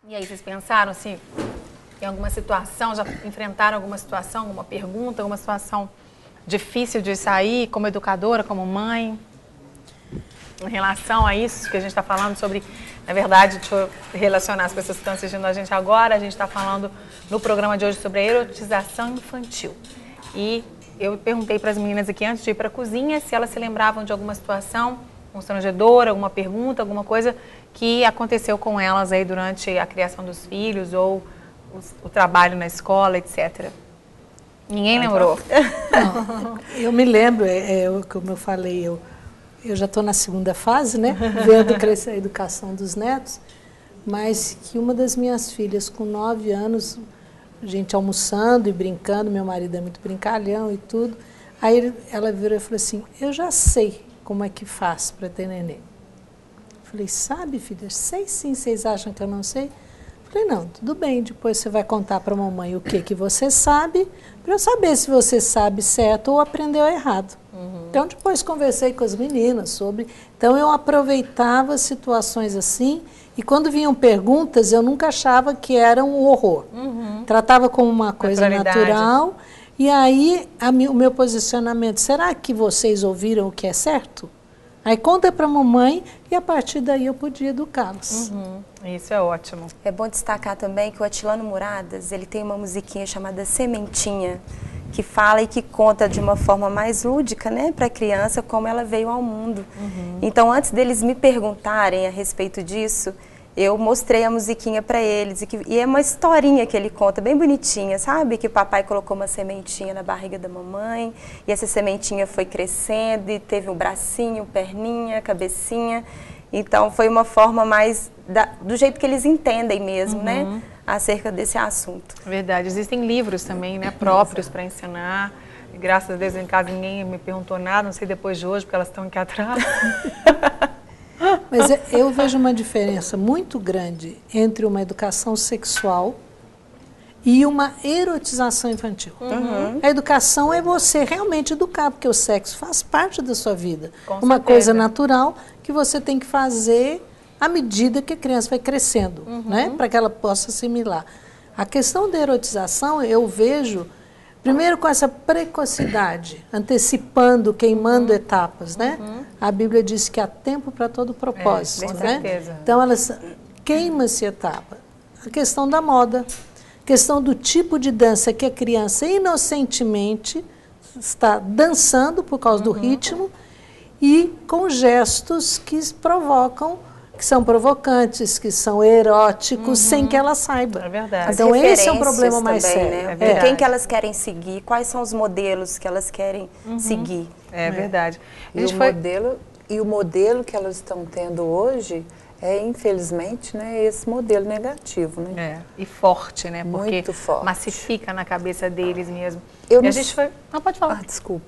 E aí, vocês pensaram se em alguma situação, já enfrentaram alguma situação, alguma pergunta, alguma situação difícil de sair como educadora, como mãe? Em relação a isso que a gente está falando sobre, na verdade, deixa eu relacionar as pessoas que estão assistindo a gente agora, a gente está falando no programa de hoje sobre a erotização infantil. E eu perguntei para as meninas aqui antes de ir para a cozinha se elas se lembravam de alguma situação constrangedora, alguma pergunta, alguma coisa que aconteceu com elas aí durante a criação dos filhos ou o trabalho na escola, etc. Ninguém lembrou? Não, eu me lembro, como eu falei, eu já estou na segunda fase, né? Vendo crescer a educação dos netos, mas que uma das minhas filhas, com 9 anos, a gente almoçando e brincando, meu marido é muito brincalhão e tudo, aí ela virou e falou assim, eu já sei como é que faz para ter neném. Falei, sabe, filha? Sei sim, vocês acham que eu não sei? Falei, não, tudo bem, depois você vai contar para a mamãe o que você sabe, para eu saber se você sabe certo ou aprendeu errado. Então, depois conversei com as meninas sobre... Então, eu aproveitava situações assim, e quando vinham perguntas, eu nunca achava que era um horror. Tratava como uma coisa natural, e aí o meu posicionamento, será que vocês ouviram o que é certo? Aí conta para a mamãe e a partir daí eu podia educá-los. Isso é ótimo. É bom destacar também que o Atilano Muradas, ele tem uma musiquinha chamada Sementinha, que fala e que conta de uma forma mais lúdica, né, para a criança como ela veio ao mundo. Então, antes deles me perguntarem a respeito disso, eu mostrei a musiquinha para eles, e é uma historinha que ele conta, bem bonitinha, sabe? Que o papai colocou uma sementinha na barriga da mamãe, e essa sementinha foi crescendo, e teve um bracinho, perninha, cabecinha. Então, foi uma forma mais do jeito que eles entendem mesmo, né? Acerca desse assunto. Verdade. Existem livros também, né, próprios para ensinar. E, graças a Deus, em casa ninguém me perguntou nada, não sei depois de hoje, porque elas estão aqui atrás. Mas eu vejo uma diferença muito grande entre uma educação sexual e uma erotização infantil. A educação é você realmente educar, porque o sexo faz parte da sua vida. Uma coisa natural que você tem que fazer à medida que a criança vai crescendo, né? Para que ela possa assimilar. A questão da erotização eu vejo, primeiro com essa precocidade, antecipando, queimando etapas, né? A Bíblia diz que há tempo para todo propósito, com né? certeza. Então, queima-se etapa. A questão da moda, a questão do tipo de dança que a criança inocentemente está dançando por causa do ritmo e com gestos que provocam, que são provocantes, que são eróticos, sem que ela saiba. É verdade. Então, esse é um problema mais também, sério. né? Quem que elas querem seguir, quais são os modelos que elas querem seguir. É verdade. E o modelo que elas estão tendo hoje é, infelizmente, né, esse modelo negativo, né? E forte, né? Porque muito forte. Massifica na cabeça deles mesmo. A gente foi... Não, pode falar. Desculpa.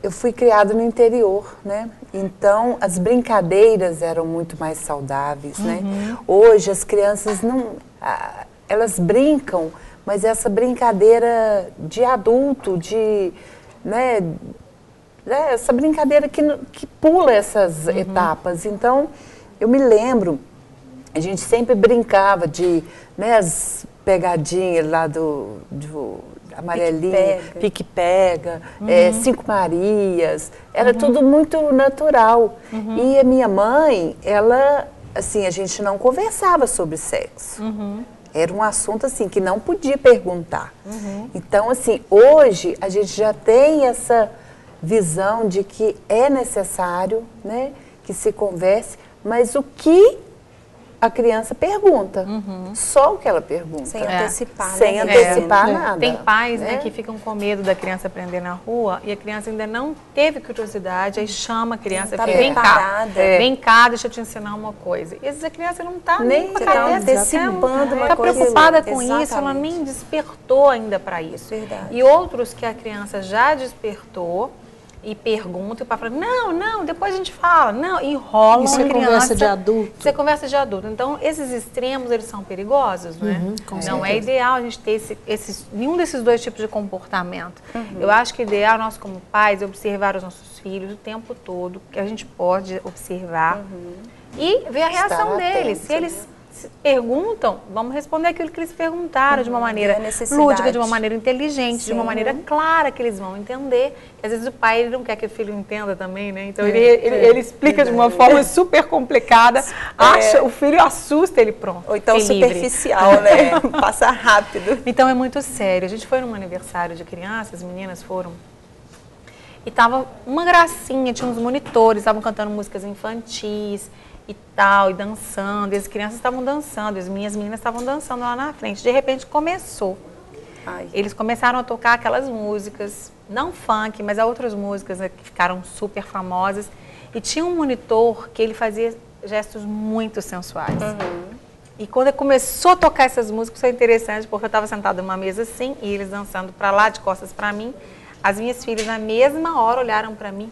Eu fui criada no interior, né? Então, as brincadeiras eram muito mais saudáveis, né? Hoje, as crianças elas brincam, mas essa brincadeira de adulto, né? Essa brincadeira que pula essas etapas. Então, eu me lembro, a gente sempre brincava de, né, as pegadinhas lá do amarelinha, pique-pega, 5 Marias, era tudo muito natural. E a minha mãe, ela, assim, a gente não conversava sobre sexo. Era um assunto, assim, que não podia perguntar. Então, assim, hoje a gente já tem essa visão de que é necessário, né, que se converse, mas o que a criança pergunta, só o que ela pergunta. Sem antecipar, sem antecipar nada. Tem pais, né, que ficam com medo da criança aprender na rua e a criança ainda não teve curiosidade, aí chama a criança, vem cá, vem cá, deixa eu te ensinar uma coisa. E às vezes a criança não está nem com a cabeça, antecipando uma está coisa. preocupada com isso, ela nem despertou ainda para isso. Verdade. E outros que a criança já despertou e pergunta, e o pai fala, não, depois a gente fala, não, enrola isso uma criança. Isso é conversa de adulto. Isso é conversa de adulto. Então, esses extremos, eles são perigosos, não é? Não é ideal a gente ter nenhum desses dois tipos de comportamento. Eu acho que é ideal nós, como pais, observar os nossos filhos o tempo todo, que a gente pode observar e ver a reação deles. se perguntam, vamos responder aquilo que eles perguntaram de uma maneira lúdica, de uma maneira inteligente, de uma maneira clara que eles vão entender. Às vezes o pai ele não quer que o filho entenda também, né? Então ele explica de uma forma super complicada, o filho assusta ele, pronto. Ou então superficial, né? Passa rápido. Então é muito sério. A gente foi num aniversário de crianças, as meninas foram, e tava uma gracinha, tinha uns monitores, estavam cantando músicas infantis e tal, e dançando, e as crianças estavam dançando, as minhas meninas estavam dançando lá na frente. De repente começou. Eles começaram a tocar aquelas músicas, não funk, mas outras músicas, né, que ficaram super famosas. E tinha um monitor que ele fazia gestos muito sensuais. E quando ele começou a tocar essas músicas, foi interessante, porque eu estava sentada numa mesa assim, e eles dançando para lá, de costas para mim. As minhas filhas, na mesma hora, olharam para mim.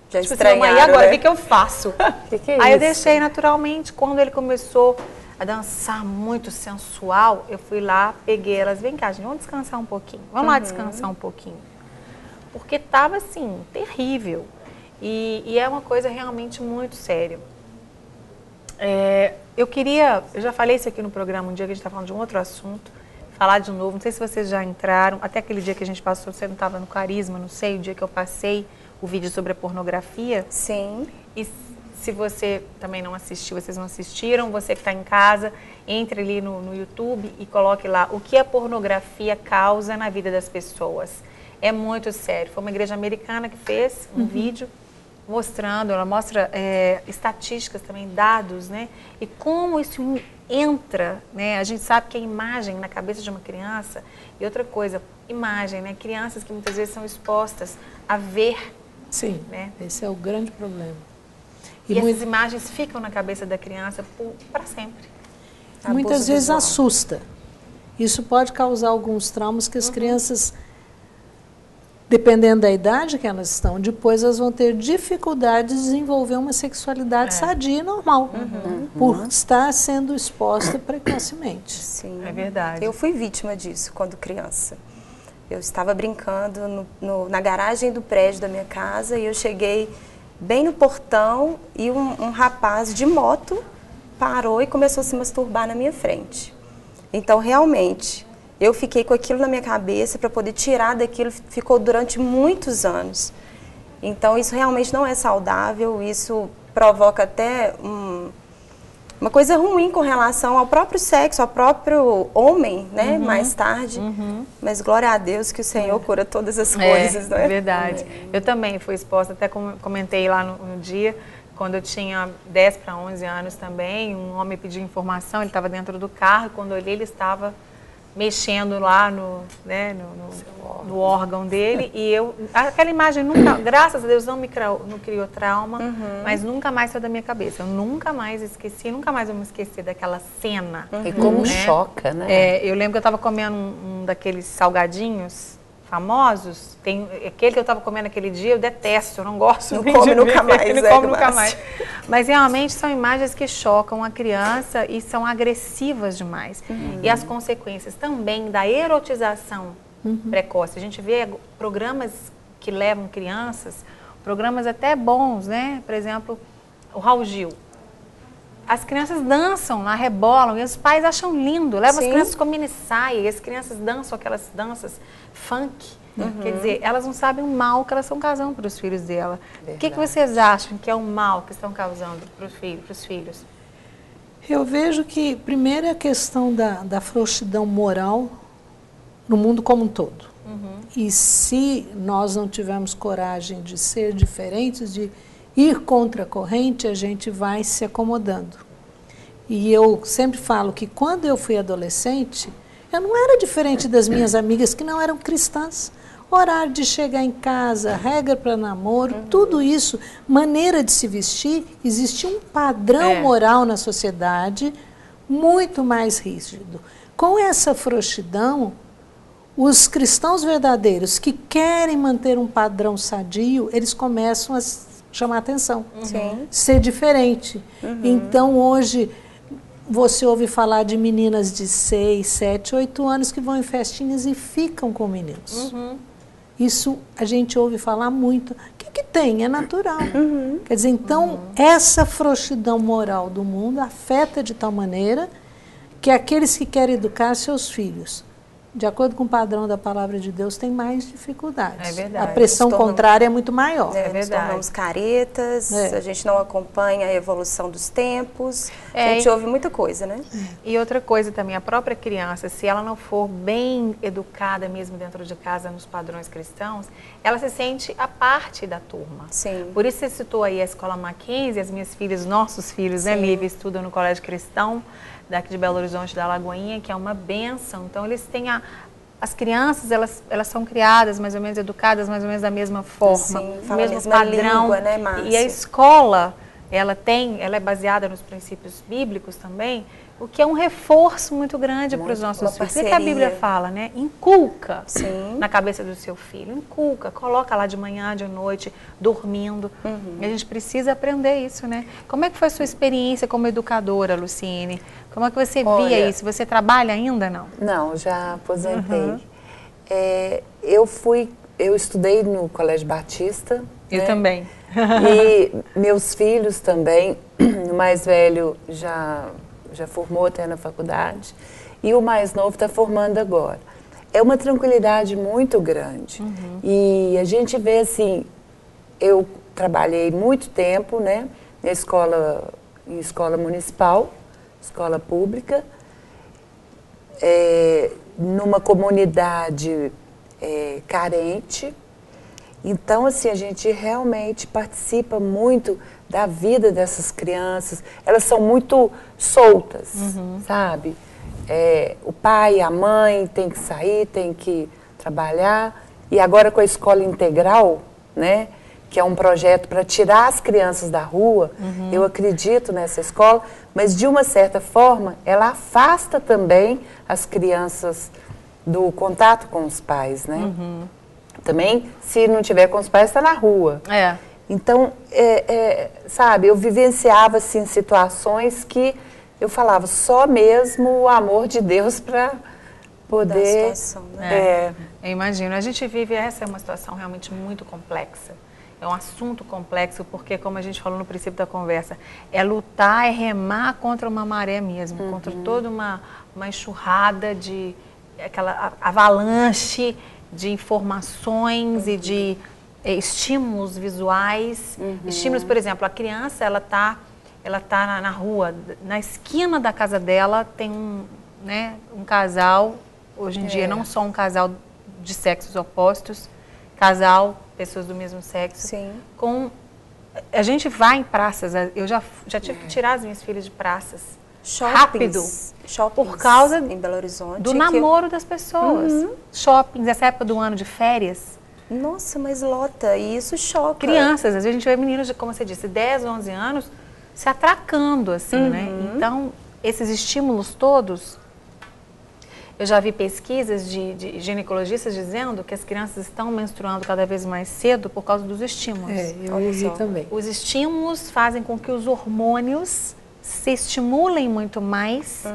Já tipo estranharam, assim, e agora, né? o que eu faço? Que é Aí eu isso? deixei naturalmente. Quando ele começou a dançar muito sensual, eu fui lá, peguei elas, vem cá, gente, vamos descansar um pouquinho. Vamos lá descansar um pouquinho. Porque estava, assim, terrível. E é uma coisa realmente muito séria. Eu já falei isso aqui no programa um dia que a gente está falando de um outro assunto, falar de novo, não sei se vocês já entraram, até aquele dia que a gente passou, você não estava no Carisma, não sei, o dia que eu passei o vídeo sobre a pornografia. Sim. E se você também não assistiu, vocês não assistiram, você que está em casa, entre ali no YouTube e coloque lá o que a pornografia causa na vida das pessoas. É muito sério. Foi uma igreja americana que fez um vídeo mostrando, ela mostra estatísticas também, dados, né? E como isso entra, né? A gente sabe que a imagem na cabeça de uma criança, e outra coisa, imagem, né? Crianças que muitas vezes são expostas a ver. Sim, né? Esse é o grande problema. E essas imagens ficam na cabeça da criança para sempre. Muitas vezes assusta. Isso pode causar alguns traumas que as crianças, dependendo da idade que elas estão, depois elas vão ter dificuldade de desenvolver uma sexualidade sadia e normal, por estar sendo exposta precocemente. Sim. É verdade. Eu fui vítima disso quando criança. Eu estava brincando na garagem do prédio da minha casa e eu cheguei bem no portão e um rapaz de moto parou e começou a se masturbar na minha frente. Então, realmente, eu fiquei com aquilo na minha cabeça para poder tirar daquilo, ficou durante muitos anos. Então, isso realmente não é saudável, isso provoca até uma coisa ruim com relação ao próprio sexo, ao próprio homem, né, mais tarde. Mas glória a Deus que o Senhor cura todas as coisas, não é? É verdade. Eu também fui exposta, até comentei lá no dia, quando eu tinha 10 para 11 anos também, um homem pediu informação, ele estava dentro do carro, quando eu olhei ele estava mexendo lá no órgão dele, e aquela imagem nunca, graças a Deus, não criou trauma, mas nunca mais saiu da minha cabeça. Eu nunca mais esqueci, nunca mais vou me esquecer daquela cena. E como choca, né? Eu lembro que eu estava comendo um daqueles salgadinhos famosos, tem aquele que eu estava comendo aquele dia, eu detesto, eu não gosto. Não come nunca mais. Não come nunca mais. Mas realmente são imagens que chocam a criança e são agressivas demais. E as consequências também da erotização precoce. A gente vê programas que levam crianças, programas até bons, né? Por exemplo, o Raul Gil. As crianças dançam lá, rebolam, e os pais acham lindo, levam as crianças com mini saia, e as crianças dançam aquelas danças funk. Quer dizer, elas não sabem o mal que elas estão causando para os filhos dela. O que vocês acham que é o mal que estão causando para os filhos? Eu vejo que, primeiro, é a questão da frouxidão moral no mundo como um todo. E se nós não tivermos coragem de ser diferentes, de ir contra a corrente, a gente vai se acomodando. E eu sempre falo que quando eu fui adolescente, eu não era diferente das minhas amigas que não eram cristãs. Horário de chegar em casa, regra para namoro, tudo isso, maneira de se vestir, existia um padrão moral na sociedade muito mais rígido. Com essa frouxidão, os cristãos verdadeiros que querem manter um padrão sadio, eles começam a chamar atenção, ser diferente. Então, hoje, você ouve falar de meninas de 6, 7, 8 anos que vão em festinhas e ficam com meninos. Isso a gente ouve falar muito. O que tem? É natural. Quer dizer, então, essa frouxidão moral do mundo afeta de tal maneira que aqueles que querem educar seus filhos de acordo com o padrão da palavra de Deus, tem mais dificuldades. É verdade. A pressão contrária é muito maior. É verdade. Nos tornamos caretas, a gente não acompanha a evolução dos tempos, a gente ouve muita coisa, né? E outra coisa também, a própria criança, se ela não for bem educada mesmo dentro de casa nos padrões cristãos, ela se sente a parte da turma. Sim. Por isso você citou aí a Escola Mackenzie, as minhas filhas, nossos filhos, né, Lívia, estudam no Colégio Cristão, daqui de Belo Horizonte, da Lagoinha, que é uma bênção. Então, eles têm as crianças, elas são criadas, mais ou menos educadas, mais ou menos da mesma forma, Sim, o mesmo padrão. Língua, né, Márcia? E a escola, ela é baseada nos princípios bíblicos também, o que é um reforço muito grande para os nossos filhos. O que a Bíblia fala, né? Inculca na cabeça do seu filho, inculca, coloca lá de manhã, de noite, dormindo. E a gente precisa aprender isso, né? Como é que foi a sua experiência como educadora, Luciene? Como é que você via isso? Você trabalha ainda, não? Não, já aposentei. Eu estudei no Colégio Batista. Eu também. E meus filhos também, o mais velho já formou até na faculdade, e o mais novo está formando agora. É uma tranquilidade muito grande. E a gente vê assim, eu trabalhei muito tempo, né, em escola municipal, escola pública, numa comunidade carente. Então, assim, a gente realmente participa muito da vida dessas crianças. Elas são muito soltas, sabe? O pai, a mãe tem que sair, tem que trabalhar. E agora com a escola integral, né? Que é um projeto para tirar as crianças da rua, eu acredito nessa escola, mas de uma certa forma, ela afasta também as crianças do contato com os pais, né? Também, se não tiver com os pais, está na rua. Então, sabe, eu vivenciava assim, situações que eu falava só mesmo o amor de Deus para poder... Situação, né? Eu imagino. A gente vive, essa é uma situação realmente muito complexa. É um assunto complexo, porque, como a gente falou no princípio da conversa, é lutar, é remar contra uma maré mesmo, contra toda uma enxurrada de... aquela avalanche de informações e de estímulos visuais. Estímulos, por exemplo, a criança, ela tá na rua, na esquina da casa dela tem um casal, hoje em dia não só um casal de sexos opostos, pessoas do mesmo sexo. A gente vai em praças, eu já tive que tirar as minhas filhas de praças. Rápido, por causa em Belo Horizonte, do namoro das pessoas. Shoppings, essa época do ano de férias. Nossa, mas lota, e isso choca. Crianças, às vezes a gente vê meninos de, como você disse, 10, 11 anos, se atracando, assim, né? Então, esses estímulos todos, eu já vi pesquisas de ginecologistas dizendo que as crianças estão menstruando cada vez mais cedo por causa dos estímulos. Eu vi também. Os estímulos fazem com que os hormônios se estimulem muito mais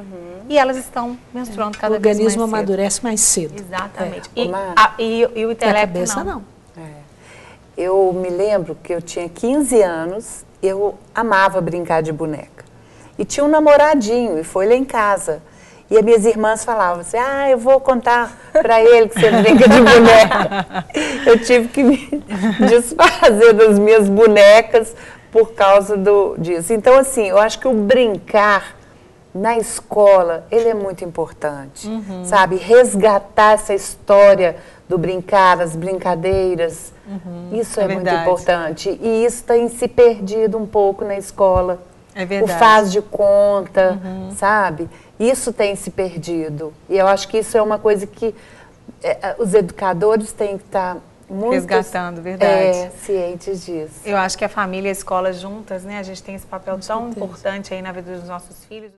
e elas estão menstruando cada vez mais cedo. O organismo amadurece mais cedo. Exatamente. E o intelecto não. Eu me lembro que eu tinha 15 anos, eu amava brincar de boneca. E tinha um namoradinho, e foi lá em casa. E as minhas irmãs falavam assim, eu vou contar para ele que você brinca de boneca. Eu tive que me desfazer das minhas bonecas por causa disso. Então, assim, eu acho que o brincar na escola, ele é muito importante, sabe? Resgatar essa história do brincar, as brincadeiras, isso é muito importante. E isso tem se perdido um pouco na escola. É verdade. O faz de conta, sabe? Isso tem se perdido. E eu acho que isso é uma coisa que os educadores têm que estar muito resgatando, verdade. Cientes disso. Eu acho que a família e a escola juntas, né? A gente tem esse papel tão importante aí na vida dos nossos filhos.